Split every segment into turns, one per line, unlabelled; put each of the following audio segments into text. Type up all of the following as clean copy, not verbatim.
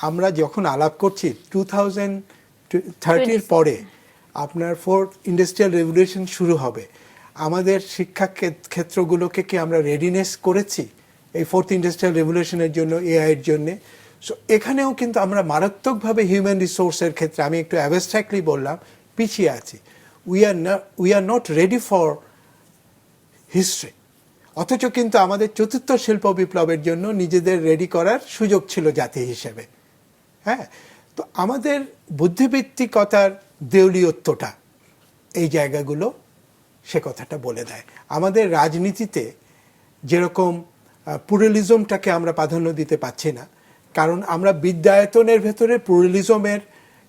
আমরা যখন আলাপ করছি 2030 পরে আপনার ফোর্থ ইন্ডাস্ট্রিয়াল রেভলিউশন শুরু হবে, আমাদের শিক্ষা ক্ষেত্রগুলোকে কি আমরা রেডিনেস করেছি এই ফোর্থ ইন্ডাস্ট্রিয়াল রেভলিউশনের জন্য, এআইয়ের জন্যে? সো এখানেও কিন্তু আমরা মারাত্মকভাবে হিউম্যান রিসোর্সের ক্ষেত্রে, আমি একটু অ্যাবস্ট্রাক্টলি বললাম, পিছিয়ে আছি। We are not ready for history. অথচ কিন্তু আমাদের চতুর্থ শিল্প বিপ্লবের জন্য নিজেদের রেডি করার সুযোগ ছিল জাতি হিসেবে। হ্যাঁ, তো আমাদের বুদ্ধিবৃত্তিকতার দেউলিয়ত্বটা এই জায়গাগুলো সে কথাটা বলে দেয়। আমাদের রাজনীতিতে যেরকম প্লুরালিজমটাকে আমরা প্রাধান্য দিতে পারছি না, কারণ আমরা বিদ্যায়তনের ভেতরে প্লুরালিজমের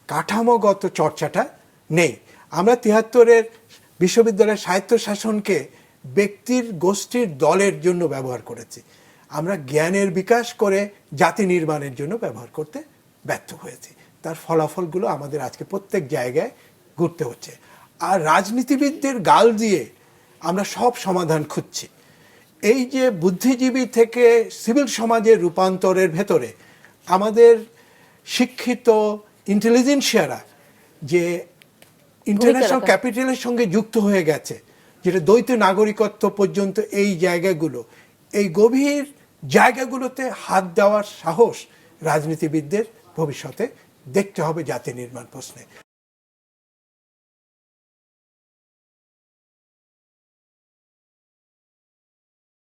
কাঠামোগত চর্চাটা নেই। আমরা ৭৩-এর বিশ্ববিদ্যালয়ের স্বায়ত্তশাসনকে ব্যক্তির, গোষ্ঠীর, দলের জন্য ব্যবহার করেছি। আমরা জ্ঞানের বিকাশ করে জাতি নির্মাণের জন্য ব্যবহার করতে ব্যর্থ হয়েছি। তার ফলাফলগুলো আমাদের আজকে প্রত্যেক জায়গায় ঘুরতে হচ্ছে। আর রাজনীতিবিদদের গাল দিয়ে আমরা সব সমাধান খুঁজছি। এই যে বুদ্ধিজীবী থেকে সিভিল সমাজের রূপান্তরের ভেতরে আমাদের শিক্ষিত ইন্টেলিজেন্সিয়ারা যে ইন্টারন্যাশনাল ক্যাপিটালের সঙ্গে যুক্ত হয়ে গেছে, যেটা দ্বৈত নাগরিকত্ব পর্যন্ত, এই জায়গাগুলো, এই গভীর জায়গাগুলোতে হাত দেওয়ার সাহস রাজনীতিবিদদের ভবিষ্যতে দেখতে হবে জাতি নির্মাণ প্রশ্নে।